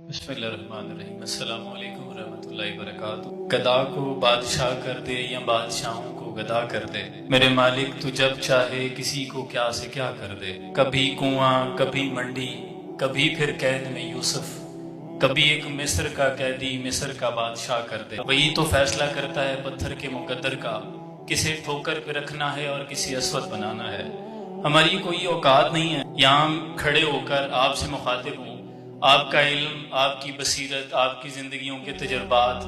بسم اللہ الرحمن الرحیم۔ السلام علیکم ورحمۃ اللہ وبرکاتہ۔ گدا کو بادشاہ کر دے یا بادشاہوں کو گدا کر دے، میرے مالک تو جب چاہے کسی کو کیا سے کیا کر دے۔ کبھی کنواں، کبھی منڈی، کبھی پھر قید میں یوسف، کبھی ایک مصر کا قیدی مصر کا بادشاہ کر دے۔ وہی تو فیصلہ کرتا ہے پتھر کے مقدر کا، کسے ٹھوکر پہ رکھنا ہے اور کسی اسود بنانا ہے۔ ہماری کوئی اوقات نہیں ہے یہاں کھڑے ہو کر آپ سے مخاطب ہوں۔ آپ کا علم، آپ کی بصیرت، آپ کی زندگیوں کے تجربات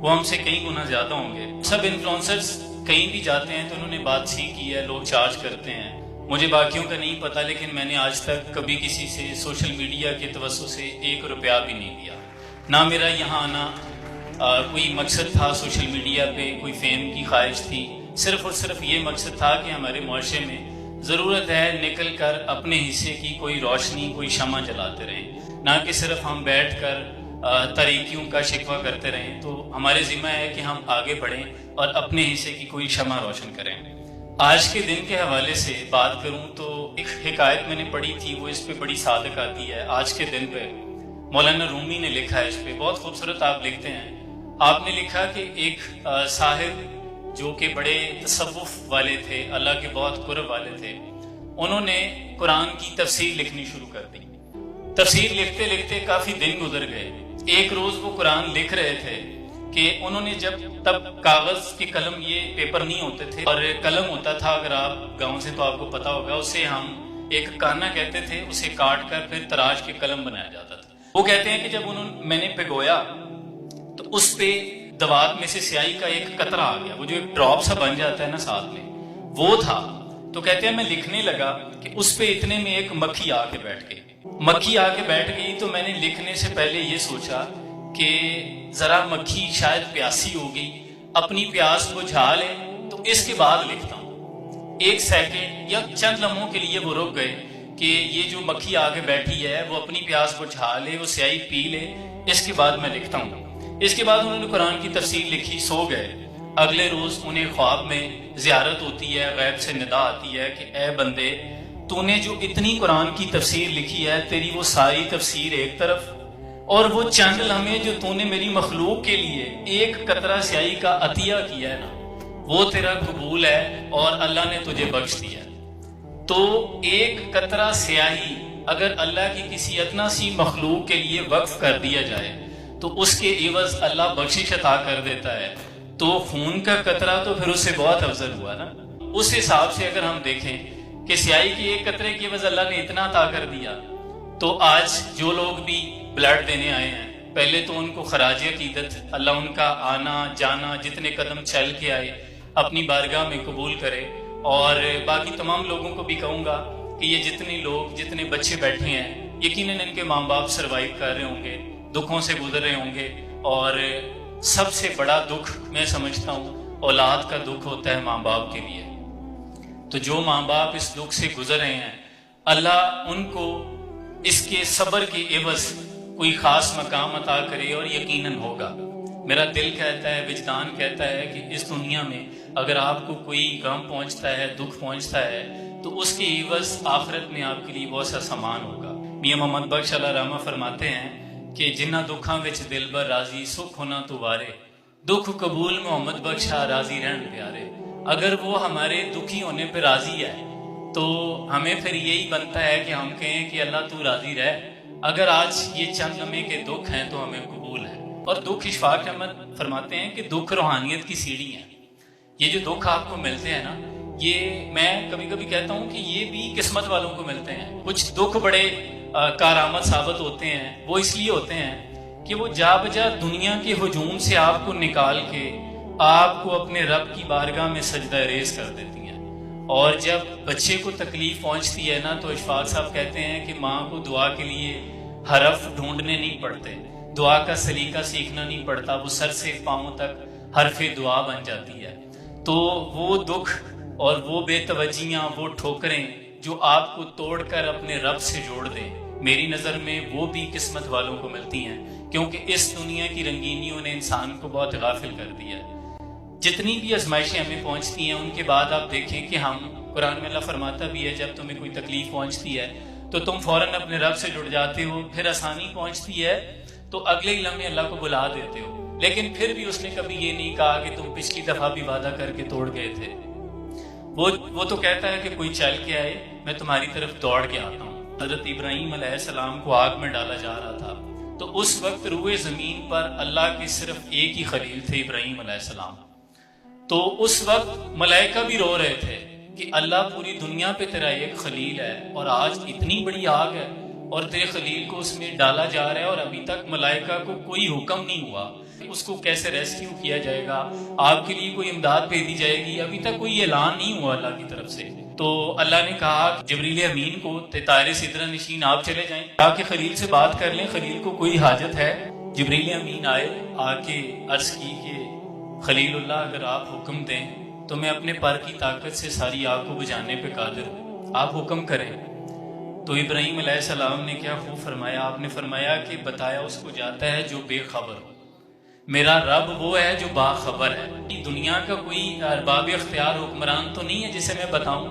وہ ہم سے کئی گنا زیادہ ہوں گے۔ سب انفلوئنسرز کہیں بھی جاتے ہیں تو انہوں نے بات سیکھی ہے، لوگ چارج کرتے ہیں۔ مجھے باقیوں کا نہیں پتا، لیکن میں نے آج تک کبھی کسی سے سوشل میڈیا کے توسط سے 1 روپیہ بھی نہیں دیا۔ نہ میرا یہاں آنا کوئی مقصد تھا سوشل میڈیا پہ، کوئی فیم کی خواہش تھی۔ صرف اور صرف یہ مقصد تھا کہ ہمارے معاشرے میں ضرورت ہے نکل کر اپنے حصے کی کوئی روشنی، کوئی شمع جلاتے رہیں، نہ کہ صرف ہم بیٹھ کر تاریکیوں کا شکوہ کرتے رہیں۔ تو ہمارے ذمہ ہے کہ ہم آگے بڑھیں اور اپنے حصے کی کوئی شمع روشن کریں۔ آج کے دن کے حوالے سے بات کروں تو ایک حکایت میں نے پڑھی تھی، وہ اس پہ بڑی صادق آتی ہے۔ آج کے دن پہ مولانا رومی نے لکھا ہے، اس پہ بہت خوبصورت آپ لکھتے ہیں۔ آپ نے لکھا کہ ایک صاحب جو کہ بڑے تصوف والے تھے، اللہ کے بہت قرب والے تھے، انہوں نے قرآن کی تفسیر لکھنی شروع کر دی۔ تفسیر لکھتے لکھتے کافی دن گزر گئے۔ ایک روز وہ قرآن لکھ رہے تھے کہ انہوں نے تب کاغذ کے قلم، یہ پیپر نہیں ہوتے تھے اور قلم ہوتا تھا، اگر آپ گاؤں سے تو آپ کو پتا ہوگا، اسے ہم ایک کانا کہتے تھے، اسے کاٹ کر پھر تراش کے قلم بنایا جاتا تھا۔ وہ کہتے ہیں کہ جب میں نے پھگویا تو اس پہ دوات میں سے سیاہی کا ایک قطرہ آ گیا، وہ جو ایک ڈراپ سا بن جاتا ہے نا ساتھ میں، وہ تھا۔ تو کہتے ہیں میں لکھنے لگا کہ اس پہ اتنے میں ایک مکھی آ کے بیٹھ گئی۔ مکھی آ کے بیٹھ گئی تو میں نے لکھنے سے پہلے یہ سوچا کہ ذرا مکھی شاید پیاسی ہو گئی، اپنی پیاس بجھا لے تو اس کے بعد لکھتا ہوں۔ 1 سیکنڈ یا چند لمحوں کے لیے وہ رک گئے کہ یہ جو مکھی آ کے بیٹھی ہے وہ اپنی پیاس بجھا لے، وہ سیاہی پی لے، اس کے بعد میں لکھتا ہوں۔ اس کے بعد انہوں نے قرآن کی تفسیر لکھی، سو گئے۔ اگلے روز انہیں خواب میں زیارت ہوتی ہے، غیب سے ندا آتی ہے کہ اے بندے، تو نے جو اتنی قرآن کی تفسیر لکھی ہے، تیری وہ ساری تفسیر ایک طرف، اور وہ چند لمحے جو تو نے میری مخلوق کے لیے 1 قطرہ سیاہی کا عطیہ کیا ہے نا، وہ تیرا قبول ہے اور اللہ نے تجھے بخش دیا۔ تو 1 قطرہ سیاہی اگر اللہ کی کسی ادنا سی مخلوق کے لیے وقف کر دیا جائے تو اس کے عوض اللہ بخشش عطا کر دیتا ہے۔ تو خون کا قطرہ تو پھر اس سے بہت افضل ہوا نا۔ اس حساب سے اگر ہم دیکھیں کہ سیاہی کے 1 قطرے کی عوض اللہ نے اتنا عطا کر دیا، تو آج جو لوگ بھی بلڈ دینے آئے ہیں، پہلے تو ان کو خراج عقیدت اللہ ان کا آنا جانا، جتنے قدم چل کے آئے، اپنی بارگاہ میں قبول کرے۔ اور باقی تمام لوگوں کو بھی کہوں گا کہ یہ جتنے لوگ، جتنے بچے بیٹھے ہیں، یقیناً ان کے ماں باپ سروائیو کر رہے ہوں گے، دکھوں سے گزر رہے ہوں گے، اور سب سے بڑا دکھ میں سمجھتا ہوں اولاد کا دکھ ہوتا ہے ماں باپ کے لیے۔ تو جو ماں باپ اس دکھ سے گزر رہے ہیں، اللہ ان کو اس کے صبر کے عوض کوئی خاص مقام عطا کرے، اور یقیناً ہوگا۔ میرا دل کہتا ہے، وجدان کہتا ہے کہ اس دنیا میں اگر آپ کو کوئی غم پہنچتا ہے، دکھ پہنچتا ہے، تو اس کے عوض آخرت میں آپ کے لیے بہت سا سامان ہوگا۔ میاں محمد بخش اللہ رحمہ فرماتے ہیں کہ جنہ دکھاں وچ دل بر راضی، سکھ ہونا تو وارے، دکھ قبول محمد بخشا راضی رہن پیارے۔ اگر وہ ہمارے دکھی ہونے پہ راضی ہے تو ہمیں پھر یہی بنتا ہے کہ ہم کہیں کہ اللہ تو راضی رہ۔ اگر آج یہ چند لمحے کے دکھ ہیں تو ہمیں قبول ہے۔ اور دکھ، اشفاق احمد فرماتے ہیں کہ دکھ روحانیت کی سیڑھی ہیں۔ یہ جو دکھ آپ کو ملتے ہیں نا، یہ میں کبھی کبھی کہتا ہوں کہ یہ بھی قسمت والوں کو ملتے ہیں۔ کچھ دکھ بڑے کارآمد ثابت ہوتے ہیں، وہ اس لیے ہوتے ہیں کہ وہ جا بجا دنیا کے ہجوم سے آپ کو نکال کے آپ کو اپنے رب کی بارگاہ میں سجدہ ریز کر دیتی ہیں۔ اور جب بچے کو تکلیف پہنچتی ہے نا، تو اشفاق صاحب کہتے ہیں کہ ماں کو دعا کے لیے حرف ڈھونڈنے نہیں پڑتے، دعا کا سلیقہ سیکھنا نہیں پڑتا، وہ سر سے پاؤں تک حرف دعا بن جاتی ہے۔ تو وہ دکھ اور وہ بے توجہیاں، وہ ٹھوکریں جو آپ کو توڑ کر اپنے رب سے جوڑ دیں، میری نظر میں وہ بھی قسمت والوں کو ملتی ہیں، کیونکہ اس دنیا کی رنگینیوں نے انسان کو بہت غافل کر دیا ہے۔ جتنی بھی آزمائشیں ہمیں پہنچتی ہیں، ان کے بعد آپ دیکھیں کہ ہم، قرآن میں اللہ فرماتا بھی ہے، جب تمہیں کوئی تکلیف پہنچتی ہے تو تم فوراً اپنے رب سے جڑ جاتے ہو، پھر آسانی پہنچتی ہے تو اگلے ہی لمحے اللہ کو بلا دیتے ہو، لیکن پھر بھی اس نے کبھی یہ نہیں کہا کہ تم پچھلی دفعہ بھی وعدہ کر کے توڑ گئے تھے۔ وہ تو کہتا ہے کہ کوئی چل کے آئے، میں تمہاری طرف دوڑ کے آتا ہوں۔ حضرت ابراہیم علیہ السلام کو آگ میں ڈالا جا رہا تھا، تو اس وقت روئے زمین پر اللہ کے صرف ایک ہی خلیل تھے، ابراہیم علیہ السلام۔ تو اس وقت ملائکہ بھی رو رہے تھے کہ اللہ پوری دنیا پہ تیرا ایک خلیل ہے، اور آج اتنی بڑی آگ ہے اور تیرے خلیل کو اس میں ڈالا جا رہا ہے، اور ابھی تک ملائکہ کو کوئی حکم نہیں ہوا اس کو کیسے ریسکیو کیا جائے گا، آپ کے لیے کوئی امداد بھیجی جائے گی، ابھی تک کوئی اعلان نہیں ہوا اللہ کی طرف سے۔ تو اللہ نے کہا جبریل امین کو طائر سدرہ نشین آپ چلے جائیں، آ کے خلیل سے بات کر لیں، خلیل کو کوئی حاجت ہے۔ جبریل امین آئے، آ کے عرض کی کہ خلیل اللہ اگر آپ حکم دیں تو میں اپنے پر کی طاقت سے ساری آگ کو بجھانے پہ قادر ہوں، آپ حکم کریں۔ تو ابراہیم علیہ السلام نے کیا خوب فرمایا، آپ نے فرمایا کہ بتایا اس کو جاتا ہے جو بے خبر ہو، میرا رب وہ ہے جو باخبر ہے۔ دنیا کا کوئی ارباب اختیار حکمران تو نہیں ہے جسے میں بتاؤں،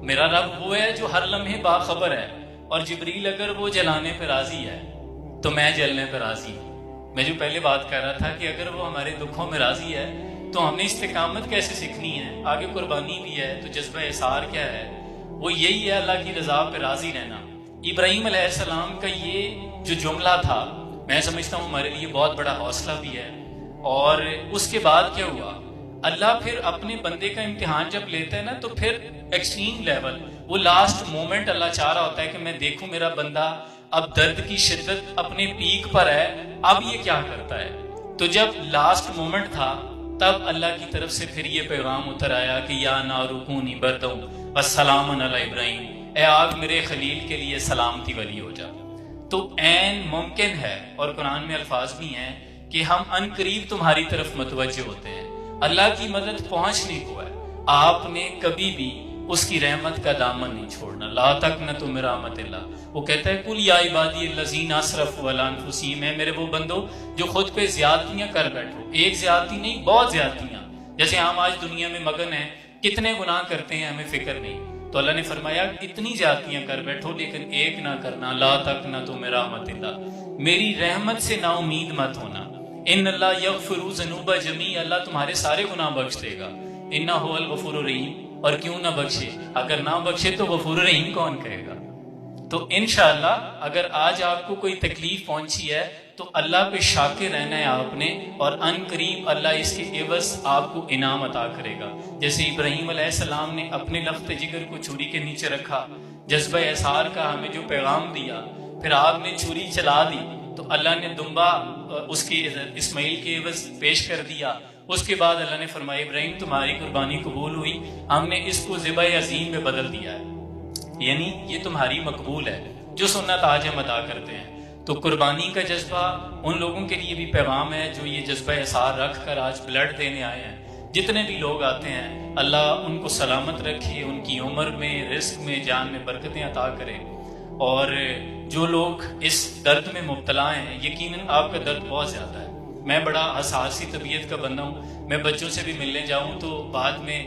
میرا رب وہ ہے جو ہر لمحے باخبر ہے، اور جبریل اگر وہ جلانے پہ راضی ہے تو میں جلنے پہ راضی ہوں۔ میں جو پہلے بات کر رہا تھا کہ اگر وہ ہمارے دکھوں میں راضی ہے تو ہم نے استقامت کیسے سیکھنی ہے، آگے قربانی بھی ہے، تو جذبہ اثار کیا ہے، وہ یہی ہے اللہ کی رضا پہ راضی رہنا۔ ابراہیم علیہ السلام کا یہ جو جملہ تھا میں سمجھتا ہوں ہمارے لیے بہت بڑا حوصلہ بھی ہے۔ اور اس کے بعد کیا ہوا، اللہ پھر اپنے بندے کا امتحان جب لیتا ہے نا تو پھر ایکسٹریم لیول، وہ لاسٹ مومنٹ اللہ چاہ رہا ہوتا ہے کہ میں دیکھوں میرا بندہ اب درد کی شدت اپنے پیک پر ہے، اب یہ کیا کرتا ہے۔ تو جب لاسٹ مومنٹ تھا تب اللہ کی طرف سے پھر یہ پیغام اتر آیا کہ یا نار کونی برداً وسلام علی ابراہیم، اے آگ میرے خلیل کے لیے سلامتی والی ہو جا۔ تو عین ممکن ہے، اور قرآن میں الفاظ بھی ہیں کہ ہم ان قریب تمہاری طرف متوجہ ہوتے ہیں، اللہ کی مدد پہنچنے کو ہے، آپ نے کبھی بھی اس کی رحمت کا دامن نہیں چھوڑنا۔ لا تقنطوا من رحمت اللہ، وہ کہتا ہے کل یا عبادی الذین اسرفوا علی انفسہم، ہے میرے وہ بندو جو خود پہ زیادتیاں کر بیٹھو، ایک زیادتی نہیں بہت زیادتیاں، جیسے ہم آج دنیا میں مگن ہیں، کتنے گناہ کرتے ہیں ہمیں فکر نہیں، تو اللہ نے فرمایا اتنی زیادتیاں کر بیٹھو لیکن ایک نہ کرنا، لا تقنطوا من رحمت اللہ، میری رحمت سے نا امید مت ہونا۔ ان اللہ یغفر الذنوب جميعا، اللہ تمہارے سارے گناہ بخش دے گا، انہ هو الغفور الرحیم، اور کیوں نہ بخشے، اگر نہ بخشے تو غفور رحیم کون کرے گا۔ تو انشاءاللہ اگر آج آپ کو کوئی تکلیف پہنچی ہے تو اللہ پہ شاکر رہنا ہے آپ نے، اور ان قریب اللہ اس کے عوض آپ کو انعام عطا کرے گا۔ جیسے ابراہیم علیہ السلام نے اپنے لخت جگر کو چھری کے نیچے رکھا، جذبہ اثار کا ہمیں جو پیغام دیا، پھر آپ نے چھری چلا دی تو اللہ نے دمبا اس کے اسماعیل کے عوض پیش کر دیا۔ اس کے بعد اللہ نے فرمایا ابراہیم تمہاری قربانی قبول ہوئی، ہم نے اس کو ذبح عظیم میں بدل دیا ہے، یعنی یہ تمہاری مقبول ہے، جو سنت آج ہم ادا کرتے ہیں۔ تو قربانی کا جذبہ ان لوگوں کے لیے بھی پیغام ہے جو یہ جذبہ اثار رکھ کر آج بلڈ دینے آئے ہیں۔ جتنے بھی لوگ آتے ہیں اللہ ان کو سلامت رکھے، ان کی عمر میں، رزق میں، جان میں برکتیں عطا کرے۔ اور جو لوگ اس درد میں مبتلا ہیں، یقیناً آپ کا درد بہت زیادہ ہے، میں بڑا حساسی طبیعت کا بندہ ہوں، میں بچوں سے بھی ملنے جاؤں تو بعد میں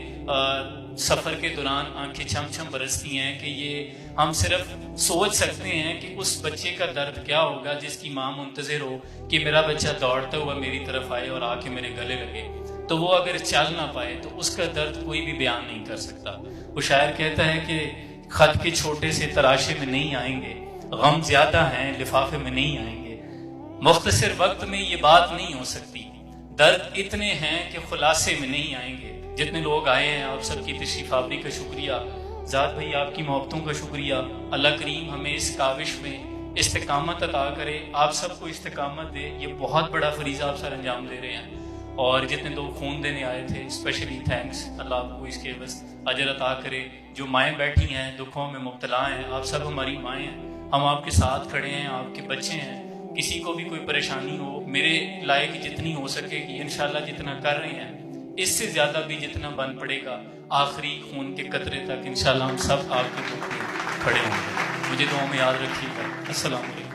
سفر کے دوران آنکھیں چھم چھم برستی ہیں کہ یہ ہم صرف سوچ سکتے ہیں کہ اس بچے کا درد کیا ہوگا جس کی ماں منتظر ہو کہ میرا بچہ دوڑتا ہوا میری طرف آئے اور آ کے میرے گلے لگے، تو وہ اگر چل نہ پائے تو اس کا درد کوئی بھی بیان نہیں کر سکتا۔ وہ شاعر کہتا ہے کہ خط کے چھوٹے سے تراشے میں نہیں آئیں گے، غم زیادہ ہیں لفافے میں نہیں آئیں گے، مختصر وقت میں یہ بات نہیں ہو سکتی، درد اتنے ہیں کہ خلاصے میں نہیں آئیں گے۔ جتنے لوگ آئے ہیں آپ سب کی تشریف آوری کا شکریہ، ذات بھائی آپ کی محبتوں کا شکریہ۔ اللہ کریم ہمیں اس کاوش میں استقامت عطا کرے، آپ سب کو استقامت دے، یہ بہت بڑا فریضہ آپ سر انجام دے رہے ہیں۔ اور جتنے لوگ خون دینے آئے تھے اسپیشلی تھینکس، اللہ آپ کو اس کے عوض اجر عطا کرے۔ جو مائیں بیٹھی ہیں دکھوں میں مبتلا ہیں، آپ سب ہماری مائیں ہیں، ہم آپ کے ساتھ کھڑے ہیں، آپ کے بچے ہیں، کسی کو بھی کوئی پریشانی ہو میرے لائق جتنی ہو سکے گی انشاءاللہ جتنا کر رہے ہیں، اس سے زیادہ بھی جتنا بن پڑے گا آخری خون کے قطرے تک انشاءاللہ ہم سب آپ کے دکھ میں کھڑے ہوں گے۔ مجھے دعاؤں میں یاد رکھیے گا۔ السلام علیکم۔